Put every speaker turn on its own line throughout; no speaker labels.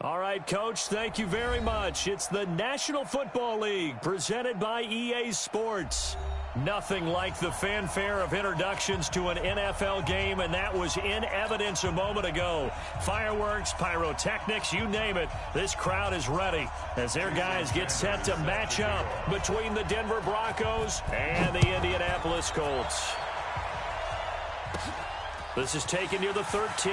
All right, Coach, thank you very much. It's the National Football League presented by EA Sports. Nothing like the fanfare of introductions to an NFL game, and that was in evidence a moment ago. Fireworks, pyrotechnics, you name it. This crowd is ready as their guys get set to match up between the Denver Broncos and the Indianapolis Colts. This is taken near the 13.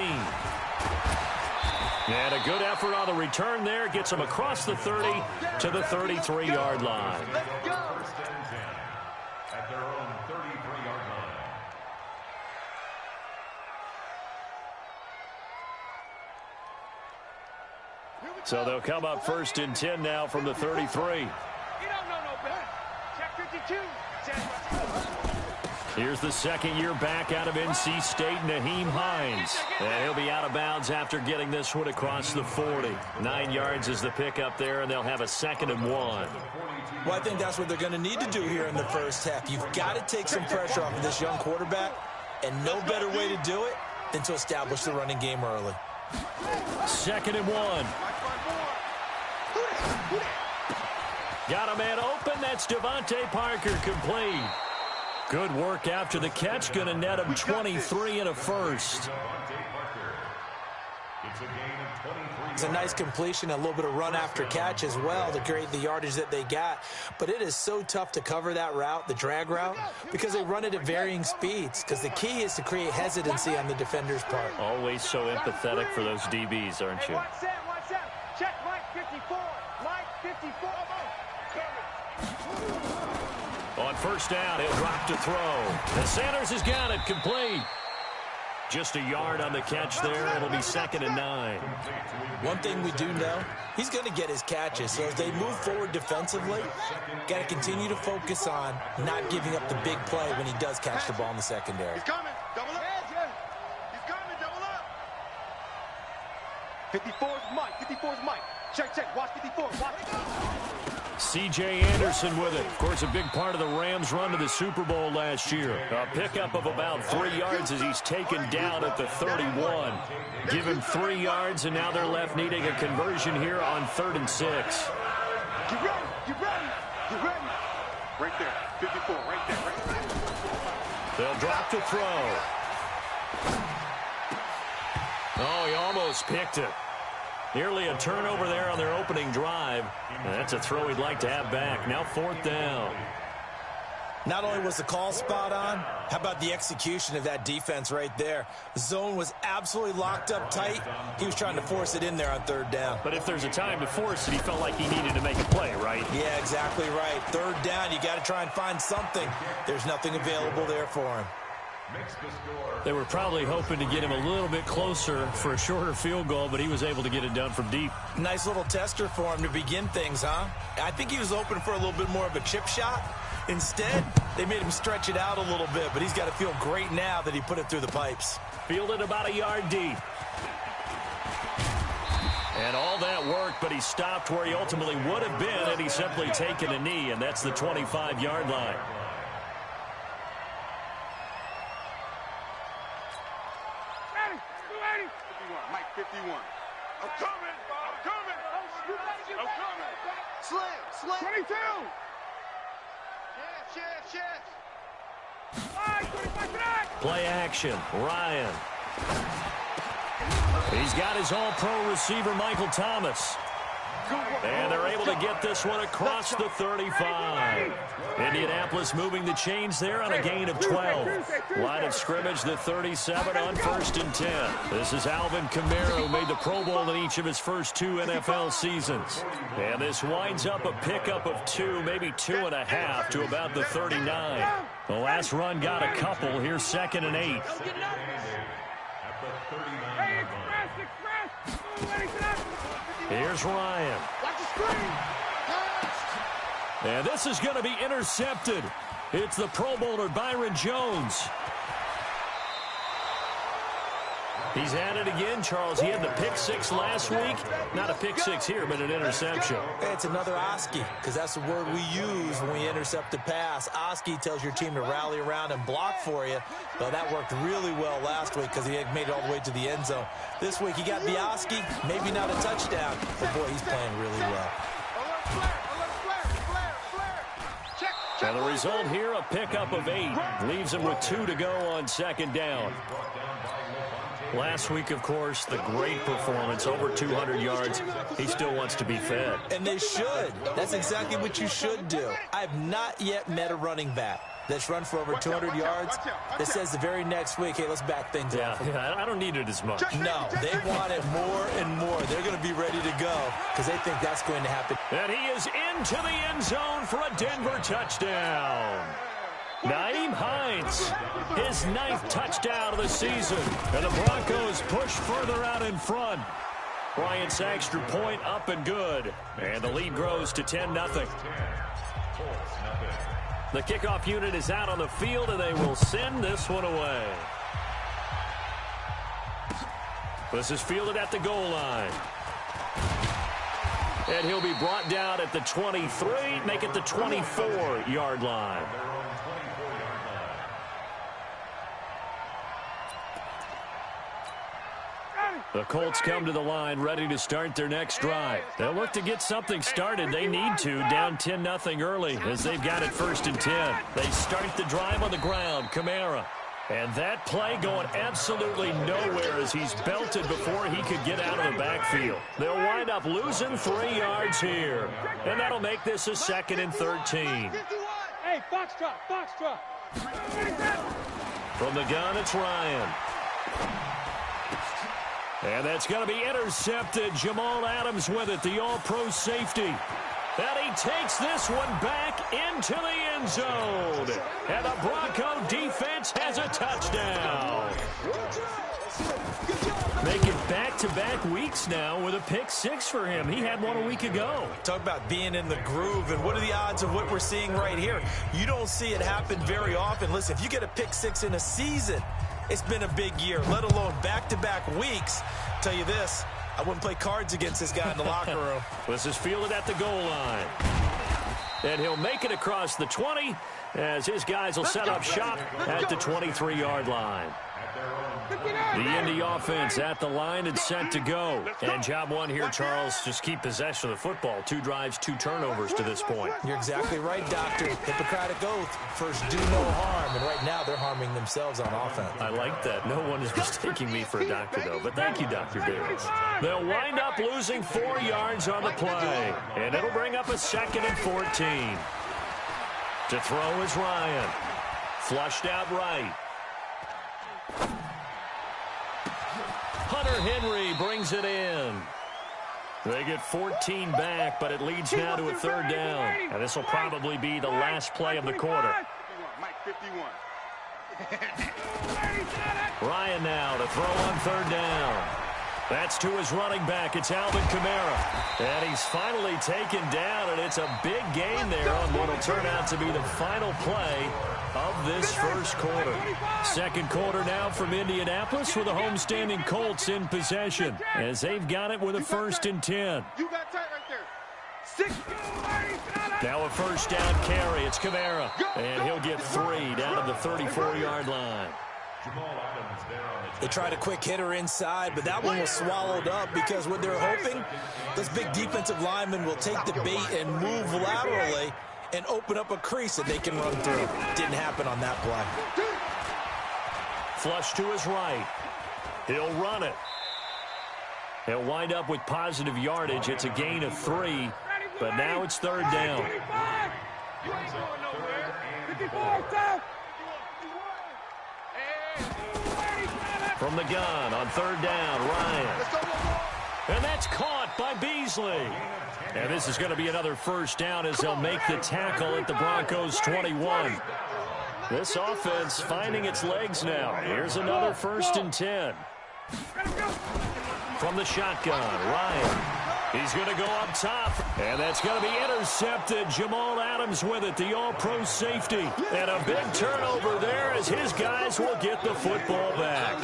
And a good effort on the return there. Gets them across the 30 to the 33-yard line.
At their own 33-yard line.
So they'll come up 1st and 10 now from the 33.
You don't know no better. Check 52.
Here's the second year back out of NC State, Naheem Hines. And he'll be out of bounds after getting this one across the 40. 9 yards is the pickup there, and they'll have a 2nd and 1.
Well, I think that's what they're going to need to do here in the first half. You've got to take some pressure off of this young quarterback, and no better way to do it than to establish the running game early.
2nd and 1. Got a man open. That's Devontae Parker, complete. Good work after the catch. Going to net him 23 and a first.
It's a nice completion, a little bit of run after catch as well to create the yardage that they got. But it is so tough to cover that route, the drag route, because they run it at varying speeds. Because the key is to create hesitancy on the defender's part.
Always so empathetic for those DBs, aren't you?
Watch that. Check Mike 54. Mike 54.
On first down, he'll drop to throw. And Sanders has got it, complete. Just a yard on the catch there. It'll be 2nd and 9.
One thing we do know, he's going to get his catches. So as they move forward defensively, got to continue to focus on not giving up the big play when he does catch the ball in the secondary.
He's coming. Double up. He's coming. Double up. 54's Mike. 54's Mike. Check. Watch 54. Watch.
C.J. Anderson with it. Of course, a big part of the Rams' run to the Super Bowl last year. A pickup of about 3 yards as he's taken down at the 31. Give him 3 yards, and now they're left needing a conversion here on 3rd and 6.
Get ready. Right there. 54. Right there.
They'll drop to throw. Oh, he almost picked it. Nearly a turnover there on their opening drive. And that's a throw he'd like to have back. Now 4th down.
Not only was the call spot on, how about the execution of that defense right there? The zone was absolutely locked up tight. He was trying to force it in there on 3rd down.
But if there's a time to force it, he felt like he needed to make a play, right?
Yeah, exactly right. 3rd down, you got to try and find something. There's nothing available there for him.
They were probably hoping to get him a little bit closer for a shorter field goal, but he was able to get it done from deep.
Nice little tester for him to begin things, huh? I think he was open for a little bit more of a chip shot. Instead, they made him stretch it out a little bit, but he's got to feel great now that he put it through the pipes.
Fielded about a yard deep. And all that work, but he stopped where he ultimately would have been had he simply taken a knee, and that's the 25-yard line.
Mike 51. I'm coming. Slam. 22. Chef.
Play action. Ryan. He's got his all-pro receiver, Michael Thomas. And they're able to get this one across the 35. Indianapolis moving the chains there on a gain of 12. Line of scrimmage, the 37 on 1st and 10. This is Alvin Kamara, who made the Pro Bowl in each of his first 2 NFL seasons. And this winds up a pickup of 2, maybe 2.5 to about the 39. The last run got a couple. Here's 2nd and 8. Here's Ryan. And this is going to be intercepted. It's the Pro Bowler Byron Jones. He's at it again, Charles. He had the pick six last week. Not a pick six here, but an interception.
It's another Oski, because that's the word we use when we intercept a pass. Oski tells your team to rally around and block for you. Well, that worked really well last week because he had made it all the way to the end zone. This week he got the Oski, maybe not a touchdown, but boy, he's playing really well.
And the result here, a pickup of 8. Leaves him with 2 to go on second down. Last week, of course, the great performance, over 200 yards. He still wants to be fed.
And they should. That's exactly what you should do. I've not yet met a running back that's run for over 200 yards that says the very next week, hey, let's back things off.
Yeah, I don't need it as much.
No, they want it more and more. They're going to be ready to go because they think that's going to happen.
And he is into the end zone for a Denver touchdown. Nyheim Hines, his 9th touchdown of the season. And the Broncos push further out in front. Bryant's extra point up and good. And the lead grows to 10-0. The kickoff unit is out on the field, and they will send this one away. This is fielded at the goal line. And he'll be brought down at the 23, make it the 24-yard line. The Colts come to the line ready to start their next drive. They'll look to get something started. They need to, down 10-0 early as they've got it 1st and 10. They start the drive on the ground. Kamara. And that play going absolutely nowhere as he's belted before he could get out of the backfield. They'll wind up losing 3 yards here. And that'll make this a 2nd and 13.
Hey, foxtrot.
From the gun, it's Ryan. And that's going to be intercepted. Jamal Adams with it, the all-pro safety. And he takes this one back into the end zone. And the Bronco defense has a touchdown. Making back-to-back weeks now with a pick 6 for him. He had one a week ago.
Talk about being in the groove, and what are the odds of what we're seeing right here? You don't see it happen very often. Listen, if you get a pick 6 in a season, it's been a big year, let alone back-to-back weeks. Tell you this, I wouldn't play cards against this guy in the locker room.
This is fielded at the goal line. And he'll make it across the 20 as his guys will set up shop at the 23-yard line. The Indy offense at the line and set to go. And job one here, Charles, just keep possession of the football. 2 drives, 2 turnovers to this point.
You're exactly right, Doctor. Hippocratic oath. First, do no harm. And right now, they're harming themselves on offense.
I like that. No one is mistaking me for a doctor, though. But thank you, Dr. Davis. They'll wind up losing 4 yards on the play. And it'll bring up a 2nd and 14. To throw is Ryan. Flushed out right. Hunter Henry brings it in. They get 14 back, but it leads now to a 3rd down. And this will probably be the last play of the quarter. Ryan now to throw on 3rd down. That's to his running back. It's Alvin Kamara. And he's finally taken down, and it's a big gain there on what will turn out to be the final play of this first quarter. Second quarter now from Indianapolis with the homestanding Colts in possession as they've got it with a 1st and 10.
You got tight right there. 6.
Now a 1st down carry. It's Kamara. And he'll get 3 down to the 34-yard line.
They tried a quick hitter inside, but that one was swallowed up because what they're hoping, this big defensive lineman will take the bait and move laterally and open up a crease that they can run through. Didn't happen on that play.
Flush to his right. He'll run it. He'll wind up with positive yardage. It's a gain of 3, but now it's 3rd down. From the gun on 3rd down, Ryan. And that's caught by Beasley. And this is going to be another 1st down as they'll make the tackle at the Broncos' 21. This offense finding its legs now. Here's another 1st and 10. From the shotgun, Ryan. He's going to go up top, and that's going to be intercepted. Jamal Adams with it, the all-pro safety. And a big turnover there as his guys will get the football back.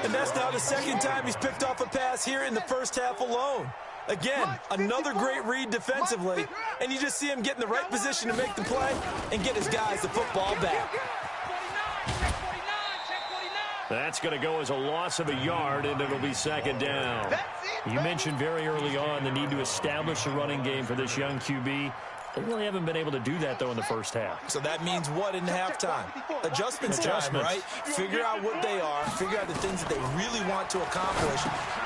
And that's now the second time he's picked off a pass here in the first half alone. Again, another great read defensively, and you just see him get in the right position to make the play and get his guys the football back.
That's going to go as a loss of a yard, and it'll be second down. You mentioned very early on the need to establish a running game for this young QB. They really haven't been able to do that, though, in the first half.
So that means what in halftime? Adjustments time, right? Figure out what they are, figure out the things that they really want to accomplish,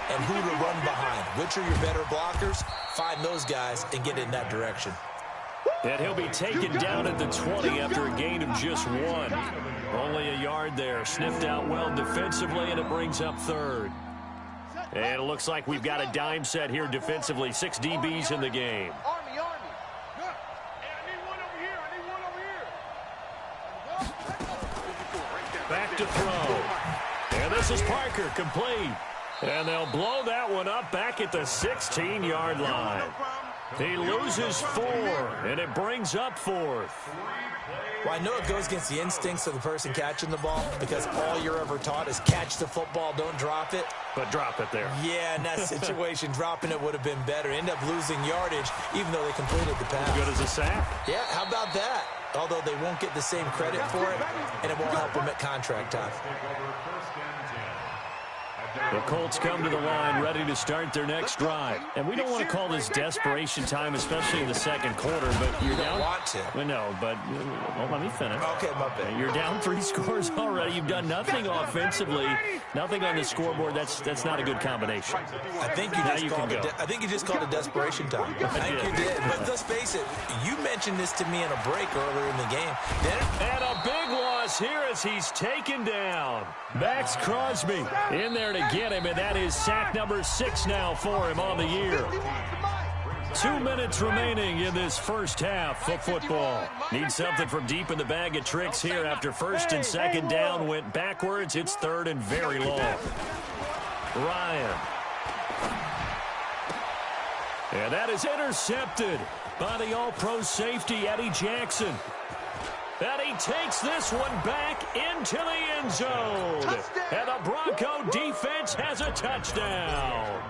and who to run behind. Which are your better blockers? Find those guys and get in that direction.
And he'll be taken down at the 20 after a gain of just 1. Only a yard there. Sniffed out well defensively, and it brings up third. And it looks like we've got a dime set here defensively. 6 DBs in the game. Back to throw. And this is Parker, complete. And they'll blow that one up back at the 16-yard line. He loses 4, and it brings up 4th.
Well, I know it goes against the instincts of the person catching the ball because all you're ever taught is catch the football, don't drop it.
But drop it there.
Yeah, in that situation, dropping it would have been better. End up losing yardage, even though they completed the pass.
Good as a sack.
Yeah, how about that? Although they won't get the same credit for it, and it won't help them at contract time.
The Colts come to the line ready to start their next drive. And we don't want to call this desperation time, especially in the second quarter, but you're down.
Want to.
I know, but well, let me finish.
Okay, my bad.
You're down 3 scores already. You've done nothing offensively, nothing on the scoreboard. That's not a good combination.
I think you just called it desperation time. I think you did. But let's face it, you mentioned this to me in a break earlier in the game.
And a big loss here as he's taken down. Max Crosby in there to get him, and that is sack number 6 now for him on the year. 2 minutes remaining in this first half of football. Need something from deep in the bag of tricks here after first and second down went backwards. It's third and very long. Ryan. And that is intercepted by the all-pro safety, Eddie Jackson. And he takes this one back into the end zone. And the Bronco defense has a touchdown.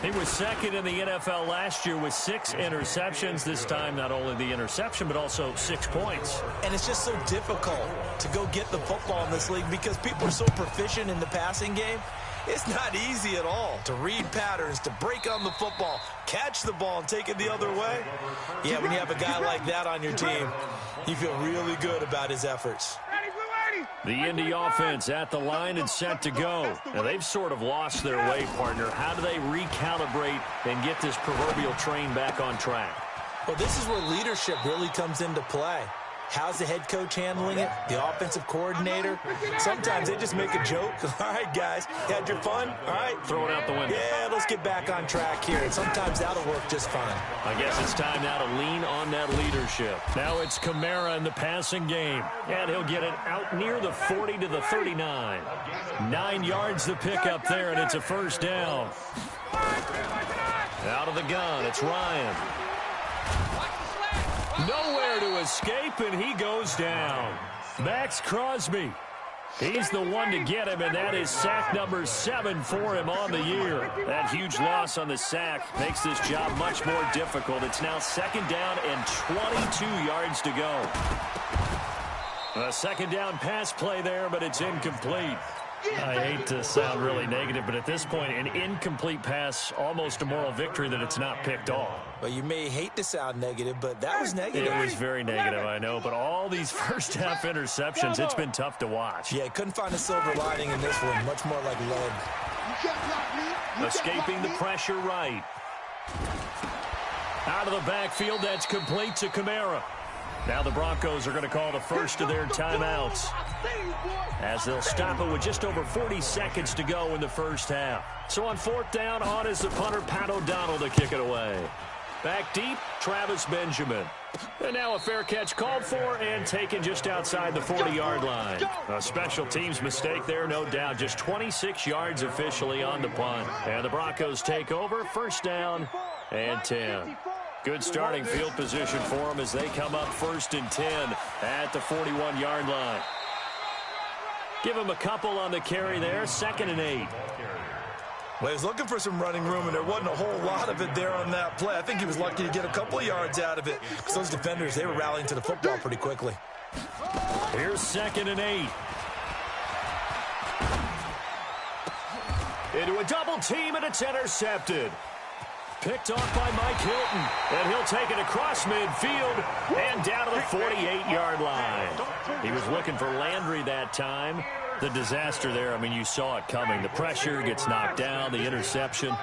He was second in the NFL last year with 6 interceptions. This time, not only the interception, but also 6 points.
And it's just so difficult to go get the football in this league because people are so proficient in the passing game. It's not easy at all to read patterns, to break on the football, catch the ball, and take it the other way. Yeah, when you have a guy like that on your team, you feel really good about his efforts.
The Indy offense at the line and set to go. Now, they've sort of lost their way, partner. How do they recalibrate and get this proverbial train back on track?
Well, this is where leadership really comes into play. How's the head coach handling it? The offensive coordinator? Sometimes they just make a joke. All right, guys, you had your fun? All right.
Throw it out the window.
Yeah, let's get back on track here. And sometimes that'll work just fine.
I guess it's time now to lean on that leadership. Now it's Kamara in the passing game. And he'll get it out near the 40 to the 39. 9 yards the pickup there, and it's a first down. Out of the gun, it's Ryan. Nowhere to escape, and he goes down. Max Crosby. He's the one to get him, and that is sack number 7 for him on the year. That huge loss on the sack makes this job much more difficult. It's now second down and 22 yards to go. A second down pass play there, but it's incomplete. I hate to sound really negative, but at this point, an incomplete pass, almost a moral victory that it's not picked off.
Well, you may hate to sound negative, but that was negative.
It was very negative, I know, but all these first-half interceptions, it's been tough to watch.
Yeah, couldn't find a silver lining in this one, much more like lead.
Escaping the pressure right. Out of the backfield, that's complete to Kamara. Now the Broncos are going to call the first of their timeouts as they'll stop it with just over 40 seconds to go in the first half. So on 4th down, on is the punter, Pat O'Donnell, to kick it away. Back deep, Travis Benjamin. And now a fair catch called for and taken just outside the 40-yard line. A special teams mistake there, no doubt. Just 26 yards officially on the punt. And the Broncos take over, first down and 10. Good starting field position for them as they come up 1st and 10 at the 41-yard line. Give him a couple on the carry there, 2nd and 8.
Well, he was looking for some running room, and there wasn't a whole lot of it there on that play. I think he was lucky to get a couple of yards out of it because those defenders, they were rallying to the football pretty quickly.
Here's 2nd and 8. Into a double team, and it's intercepted. Picked off by Mike Hilton, and he'll take it across midfield and down to the 48-yard line. He was looking for Landry that time. The disaster there, I mean, you saw it coming. The pressure gets knocked down, the interception.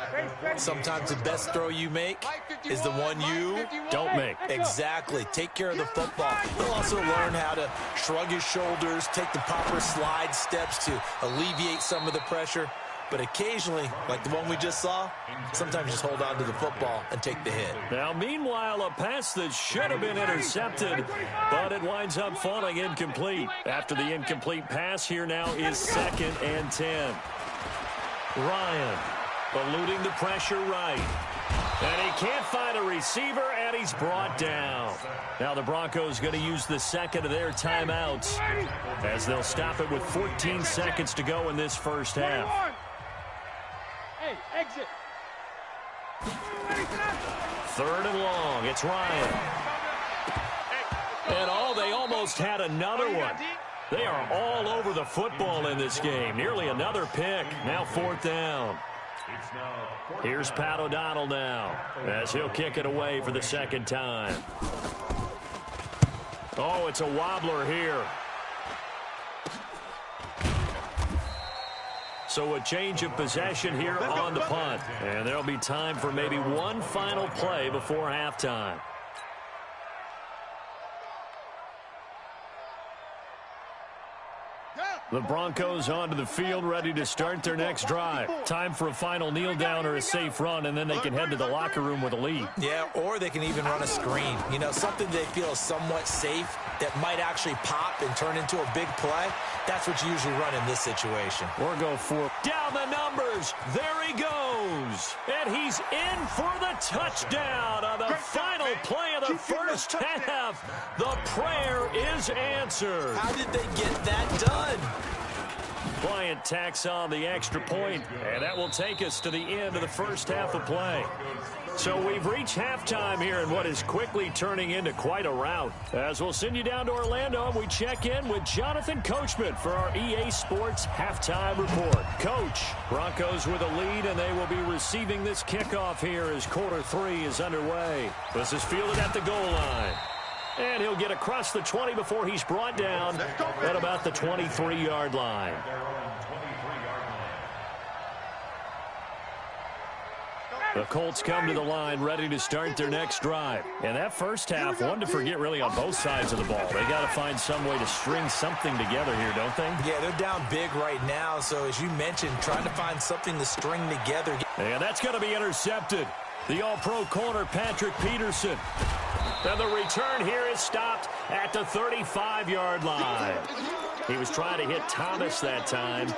Sometimes the best throw you make is the one you
don't make.
Exactly. Take care of the football. He'll also learn how to shrug his shoulders, take the proper slide steps to alleviate some of the pressure. But occasionally, like the one we just saw, sometimes just hold on to the football and take the hit.
Now, meanwhile, a pass that should have been intercepted, but it winds up falling incomplete. After the incomplete pass, here now is 2nd and 10. Ryan eluding the pressure right. And he can't find a receiver, and he's brought down. Now the Broncos going to use the 2nd of their timeouts as they'll stop it with 14 seconds to go in this first half.
Hey, exit.
3rd and long. It's Ryan. And they almost had another one. They are all over the football in this game. Nearly another pick. Now 4th down. Here's Pat O'Donnell now as he'll kick it away for the 2nd time. Oh, it's a wobbler here. So a change of possession here on the punt. And there'll be time for maybe one final play before halftime. The Broncos onto the field, ready to start their next drive. Time for a final kneel down or a safe run, and then they can head to the locker room with a lead.
Yeah, or they can even run a screen. You know, something they feel is somewhat safe that might actually pop and turn into a big play. That's what you usually run in this situation.
Or go for down the numbers. There he goes. And he's in for the touchdown on the final play of the first half. The prayer is answered.
How did they get that done?
Bryant tacks on the extra point, and that will take us to the end of the first half of play. So we've reached halftime here in what is quickly turning into quite a rout. As we'll send you down to Orlando, and we check in with Jonathan Coachman for our EA Sports Halftime Report. Coach, Broncos with a lead, and they will be receiving this kickoff here as quarter 3 is underway. This is fielded at the goal line. And he'll get across the 20 before he's brought down at about the 23-yard line. The Colts come to the line ready to start their next drive. And that first half, one to forget really on both sides of the ball. They got to find some way to string something together here, don't they?
Yeah, they're down big right now. So as you mentioned, trying to find something to string together.
And that's going to be intercepted. The all-pro corner, Patrick Peterson. And the return here is stopped at the 35-yard line. He was trying to hit Thomas that time.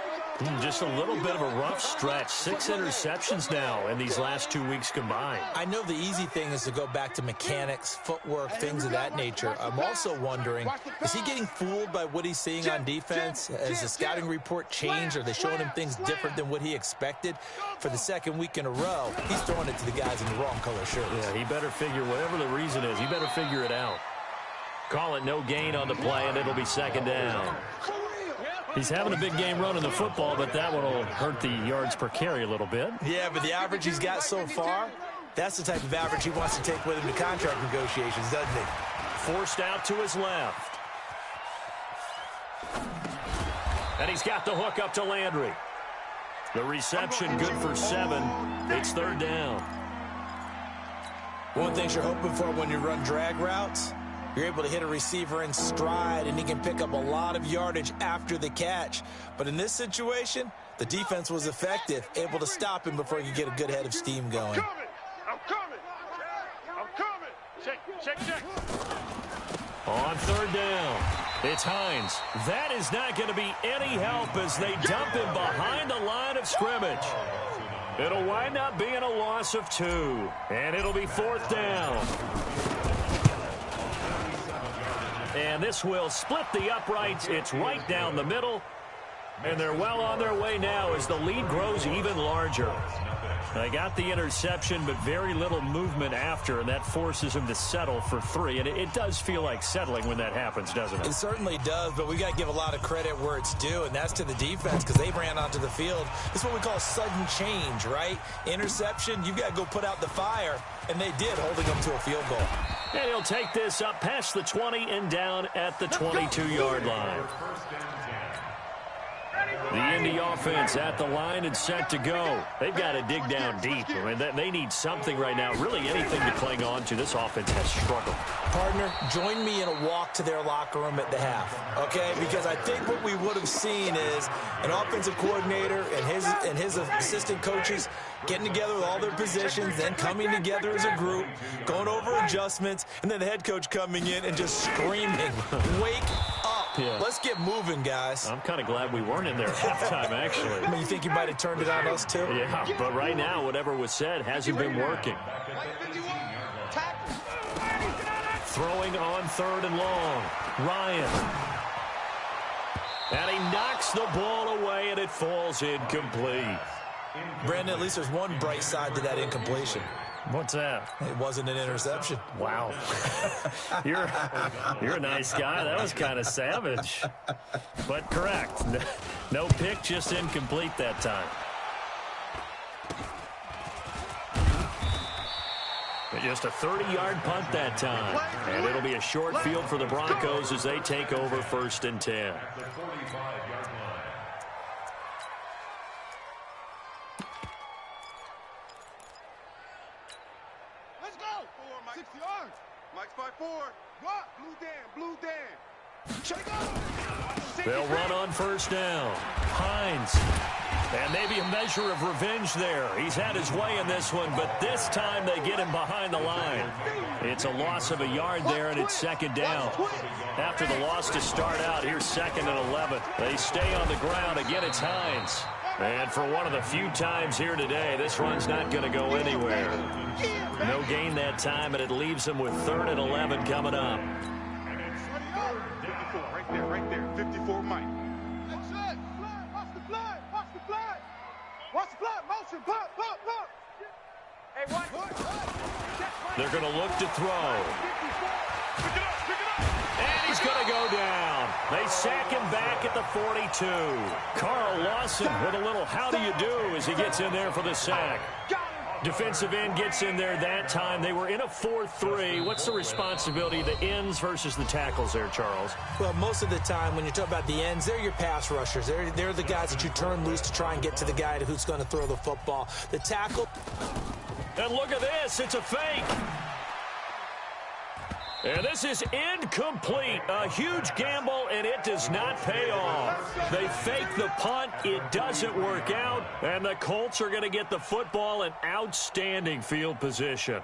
Just a little bit of a rough stretch. 6 interceptions now in these last 2 weeks combined.
I know the easy thing is to go back to mechanics, footwork, things of that nature. I'm also wondering, is he getting fooled by what he's seeing on defense? Has the scouting report changed? Are they showing him things different than what he expected? For the second week in a row, he's throwing it to the guys in the wrong color shirts.
Yeah, he better figure, whatever the reason is, he better figure it out. Call it no gain on the play, and it'll be 2nd down. He's having a big game running the football, but that one will hurt the yards per carry a little bit.
Yeah, but the average he's got so far, that's the type of average he wants to take with him to contract negotiations, doesn't he?
Forced out to his left. And he's got the hook up to Landry. The reception good for 7. It's 3rd down.
One thing you're hoping for when you run drag routes, you're able to hit a receiver in stride, and he can pick up a lot of yardage after the catch. But in this situation, the defense was effective, able to stop him before he could get a good head of steam going.
I'm coming. Check.
On 3rd down, it's Hines. That is not going to be any help as they dump him behind the line of scrimmage. It'll wind up being a loss of 2, and it'll be 4th down. And this will split the uprights. It's right down the middle. And they're well on their way now as the lead grows even larger. They got the interception, but very little movement after, and that forces them to settle for 3. And it does feel like settling when that happens, doesn't it?
It certainly does, but we got to give a lot of credit where it's due, and that's to the defense because they ran onto the field. It's what we call sudden change, right? Interception, you've got to go put out the fire, and they did, holding them to a field goal.
And he'll take this up past the 20 and down at the 22-yard line. The Indy offense at the line and set to go. They've got to dig down deep. I mean, they need something right now, really anything to cling on to. This offense has struggled.
Partner, join me in a walk to their locker room at the half, okay? Because I think what we would have seen is an offensive coordinator and his assistant coaches getting together with all their positions, then coming together as a group, going over adjustments, and then the head coach coming in and just screaming, wake up. Yeah. Let's get moving, guys.
I'm kind of glad we weren't in there at halftime, actually.
I mean, you think you might have turned it on us, too?
Yeah, but right now, whatever was said hasn't been working. Throwing on 3rd and long. Ryan. And he knocks the ball away, and it falls incomplete.
Brandon, at least there's one bright side to that incompletion.
What's that?
It wasn't an interception.
Wow. You're a nice guy. That was kind of savage. But correct. No pick, just incomplete that time. Just a 30-yard punt that time. And it'll be a short field for the Broncos as they take over 1st and 10. They'll run on 1st down. Hines. And maybe a measure of revenge there. He's had his way in this one, but this time they get him behind the line. It's a loss of a yard there, and it's 2nd down. After the loss to start out, here's 2nd and 11. They stay on the ground. Again, it's Hines. And for one of the few times here today, this run's not going to go anywhere. No gain that time, and it leaves them with 3rd and 11 coming up.
Right there, 54 Mike. Watch the blood. Watch the blood. Motion, blood.
Hey, watch.
They're going to look to throw.
Pick it up.
And he's going to go down. They sack him back at the 42. Carl Lawson with a little how do you do as he gets in there for the sack. Defensive end gets in there that time. They were in a 4-3. What's the responsibility of the ends versus the tackles there, Charles?
Well, most of the time when you talk about the ends, they're your pass rushers. They're the guys that you turn loose to try and get to the guy who's going to throw the football. The tackle.
And look at this. It's a fake. And this is incomplete. A huge gamble, and it does not pay off. They fake the punt. It doesn't work out. And the Colts are going to get the football in outstanding field position.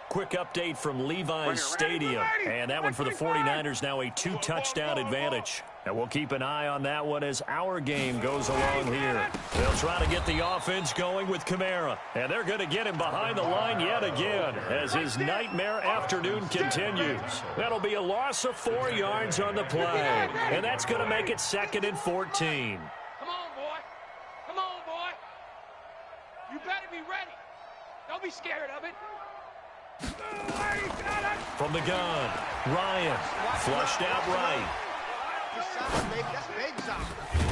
Quick update from Levi's Stadium. And that one for the 49ers, now a 2-touchdown advantage. And we'll keep an eye on that one as our game goes along here. They'll try to get the offense going with Kamara. And they're going to get him behind the line yet again as his nightmare afternoon continues. That'll be a loss of 4 yards on the play. And that's going to make it 2nd and 14.
Come on, boy. Come on, boy. You better be ready. Don't be scared of it.
From the gun, Ryan flushed out right.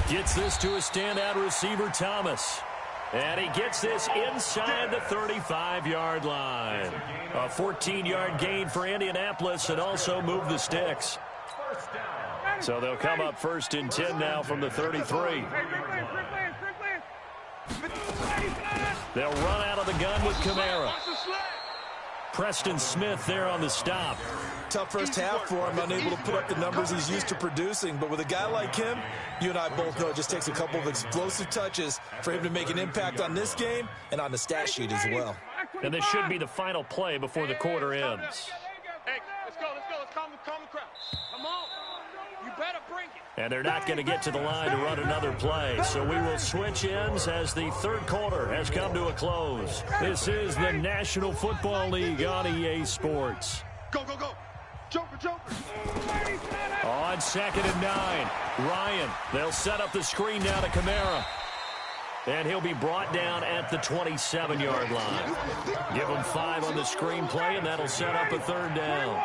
Gets this to a standout receiver, Thomas. And he gets this inside the 35-yard line. A 14-yard gain for Indianapolis and also move the sticks. So they'll come up 1st and 10 now from the 33. They'll run out of the gun with Kamara. Preston Smith there on the stop.
Tough first half for him, unable to put up the numbers he's used to producing. But with a guy like him, you and I both know it just takes a couple of explosive touches for him to make an impact on this game and on the stat sheet as well.
And this should be the final play before the quarter ends.
Hey, let's go. Let's calm the crowd. Come on. You better bring it.
And they're not going to get to the line to run another play. So we will switch ends as the 3rd quarter has come to a close. This is the National Football League on EA Sports.
Go. Joker.
On on 2nd and 9. Ryan, they'll set up the screen now to Kamara. And he'll be brought down at the 27-yard line. Give him 5 on the screenplay, and that'll set up a 3rd down.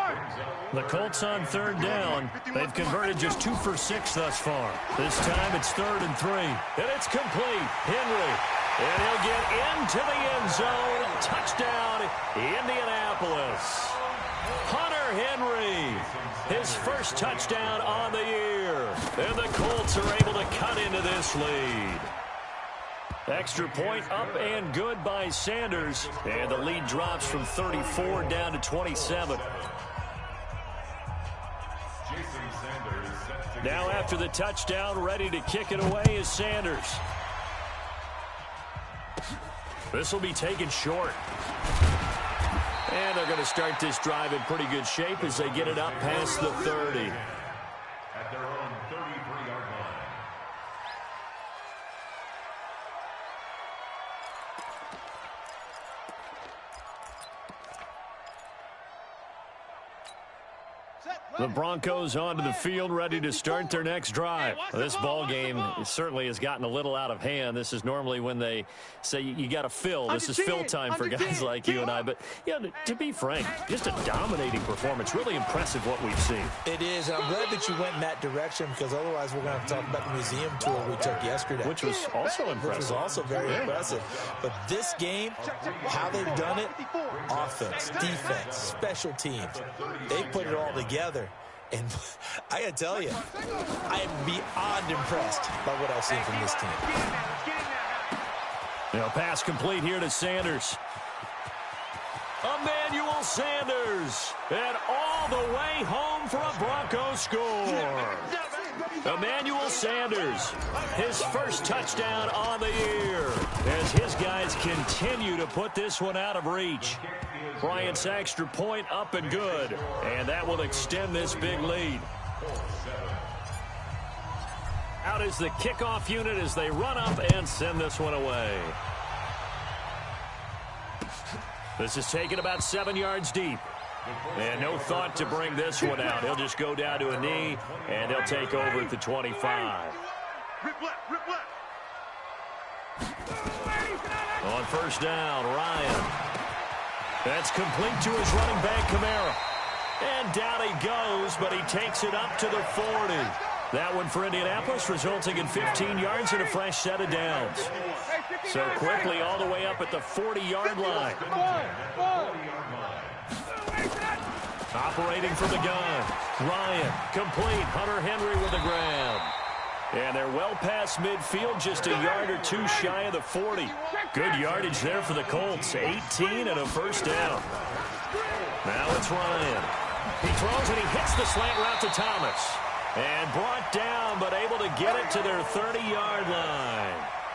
The Colts on 3rd down. They've converted just 2 for 6 thus far. This time it's 3rd and 3. And it's complete. Henry. And he'll get into the end zone. Touchdown, Indianapolis. Hunter Henry, his first touchdown on the year. And the Colts are able to cut into this lead. Extra point up and good by Sanders. And the lead drops from 34 down to 27. Now after the touchdown, ready to kick it away is Sanders. This will be taken short. And they're going to start this drive in pretty good shape as they get it up past the 30.
At their own 33-yard line.
The Broncos onto the field, ready to start their next drive. This ball game certainly has gotten a little out of hand. This is normally when they say you got to fill. This is fill time for guys like you and I. But, yeah, to be frank, just a dominating performance. Really impressive what we've seen.
It is, and I'm glad that you went in that direction because otherwise we're going to have to talk about the museum tour we took yesterday.
Which was also impressive.
Which was also very impressive. But this game, how they've done it, offense, defense, special teams, they put it all together. And I got to tell you, I am beyond impressed by what I've seen from this team.
Now pass complete here to Sanders. Emmanuel Sanders. And all the way home for a Broncos score. Emmanuel Sanders, his first touchdown on the year as his guys continue to put this one out of reach. Bryant's extra point up and good, and that will extend this big lead. Out is the kickoff unit as they run up and send this one away. This is taken about 7 yards deep. And no thought to bring this one out. He'll just go down to a knee, and they'll take over at the 25. On first down, Ryan. That's complete to his running back, Kamara. And down he goes, but he takes it up to the 40. That one for Indianapolis, resulting in 15 yards and a fresh set of downs. So quickly all the way up at the 40-yard line. Operating from the gun. Ryan, complete. Hunter Henry with the grab. And they're well past midfield, just a yard or 2 shy of the 40. Good yardage there for the Colts. 18 and a first down. Now it's Ryan. He throws and he hits the slant route to Thomas. And brought down, but able to get it to their 30-yard line.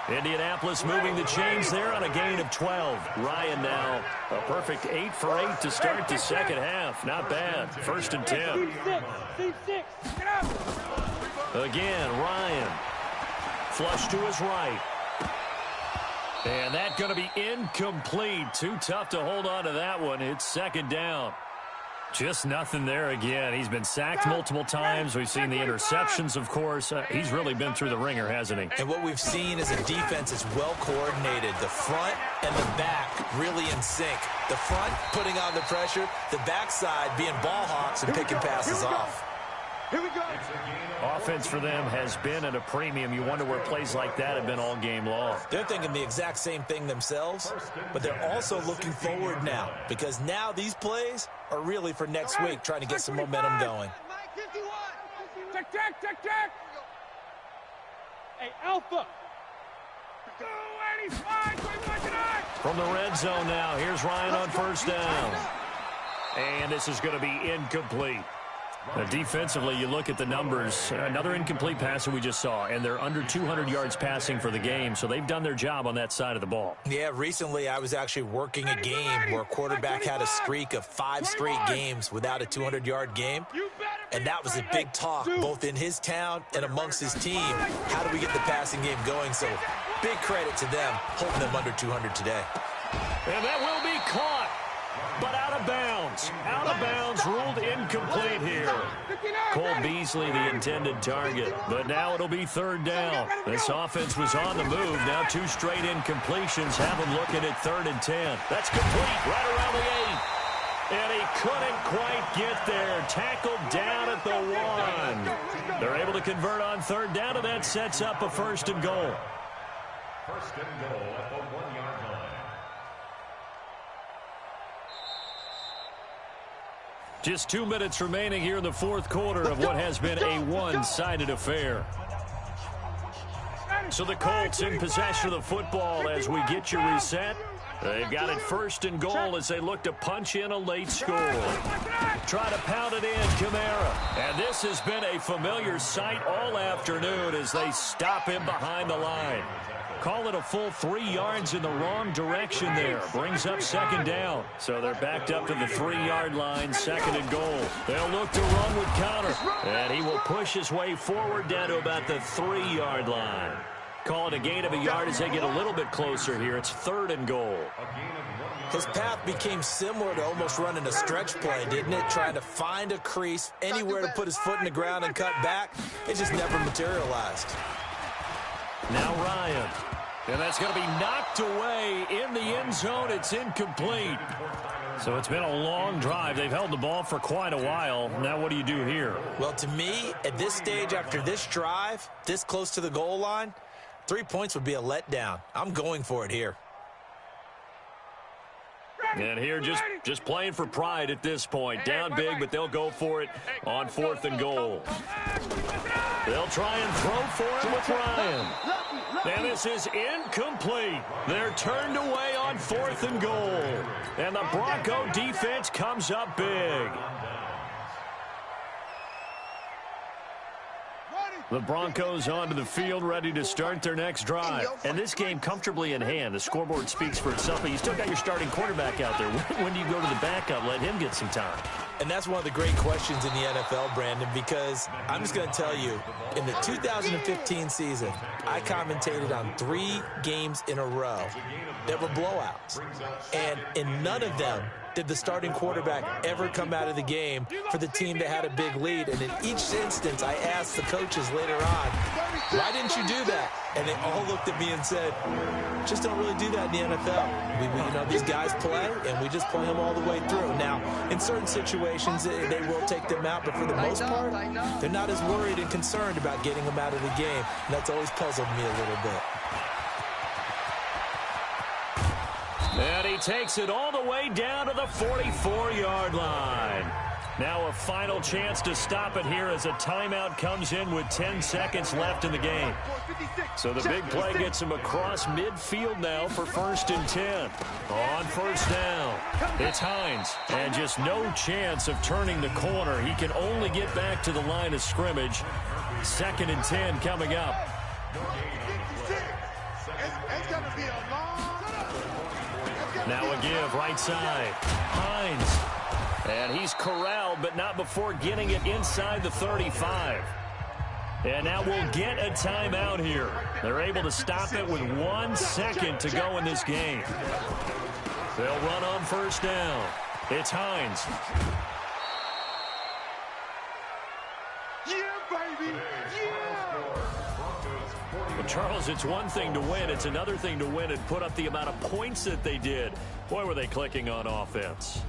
Indianapolis moving the chains there on a gain of 12. Ryan now a perfect 8 for 8 to start the second half. Not bad. 1st and 10. Again, Ryan. Flush to his right. And that's going to be incomplete. Too tough to hold on to that one. It's 2nd down. Just nothing there again. He's been sacked multiple times. We've seen the interceptions, of course. He's really been through the ringer, hasn't he?
And what we've seen is a defense that's well coordinated. The front and the back really in sync. The front putting on the pressure. The backside being ball hawks and picking passes off.
Here we go.
Offense for them has been at a premium. You wonder where plays like that have been all game long.
They're thinking the exact same thing themselves, but they're also looking forward now because now these plays are really for next week, trying to get some momentum going.
Check. Hey, Alpha. 285, 21
From the red zone now, here's Ryan on first down. And this is going to be incomplete. Now, defensively, you look at the numbers. Another incomplete pass that we just saw, and they're under 200 yards passing for the game, so they've done their job on that side of the ball.
Yeah, recently I was actually working a game where a quarterback had a streak of 5 straight games without a 200-yard game, and that was a big talk, both in his town and amongst his team. How do we get the passing game going? So big credit to them, holding them under 200 today.
And that will be caught, but out of bounds. bounds. Out of bounds, ruled incomplete here. Cole Beasley, the intended target. But now it'll be third down. This offense was on the move. Now 2 straight incompletions have them looking at 3rd and 10. That's complete right around the 8. And he couldn't quite get there. Tackled down at the 1. They're able to convert on 3rd down, and that sets up a 1st and goal.
1st and goal at the 1-yard line.
Just 2 minutes remaining here in the 4th quarter of what has been a one-sided affair. So the Colts in possession of the football as we get you reset. They've got it 1st and goal as they look to punch in a late score. Try to pound it in, Kamara. And this has been a familiar sight all afternoon as they stop him behind the line. Call it a full 3 yards in the wrong direction there. Brings up 2nd down. So they're backed up to the 3-yard line, 2nd and goal. They'll look to run with Connor. And he will push his way forward down to about the 3-yard line. Call it a gain of a yard as they get a little bit closer here. It's 3rd and goal.
His path became similar to almost running a stretch play, didn't it? Trying to find a crease, anywhere to put his foot in the ground and cut back. It just never materialized.
Now Ryan. And that's going to be knocked away in the end zone. It's incomplete. So it's been a long drive. They've held the ball for quite a while. Now what do you do here?
Well, to me, at this stage after this drive, this close to the goal line, 3 points would be a letdown. I'm going for it here.
And here just playing for pride at this point. Down big, but they'll go for it on 4th and goal. They'll try and throw for it with Ryan. And this is incomplete. They're turned away on 4th and goal. And the Bronco defense comes up big. The Broncos onto the field, ready to start their next drive. And this game comfortably in hand. The scoreboard speaks for itself, but you still got your starting quarterback out there. When do you go to the backup, let him get some time?
And that's one of the great questions in the NFL, Brandon, because I'm just going to tell you, in the 2015 season, I commentated on 3 games in a row that were blowouts. And in none of them did the starting quarterback ever come out of the game for the team that had a big lead. And in each instance, I asked the coaches later on, why didn't you do that? And they all looked at me and said, just don't really do that in the NFL. These guys play, and we just play them all the way through. Now, in certain situations, they will take them out, but for the most part, they're not as worried and concerned about getting them out of the game. And that's always puzzled me a little bit.
And he takes it all the way down to the 44-yard line. Now a final chance to stop it here as a timeout comes in with 10 seconds left in the game. So the big play gets him across midfield now for 1st and 10. On 1st down, it's Hines. And just no chance of turning the corner. He can only get back to the line of scrimmage. 2nd and 10 coming up. Now a give, right side. Hines. And he's corralled, but not before getting it inside the 35. And now we'll get a timeout here. They're able to stop it with 1 second to go in this game. They'll run on 1st down. It's Hines.
Yeah, baby. Yeah.
Well, Charles, it's one thing to win. It's another thing to win and put up the amount of points that they did. Boy, were they clicking on offense.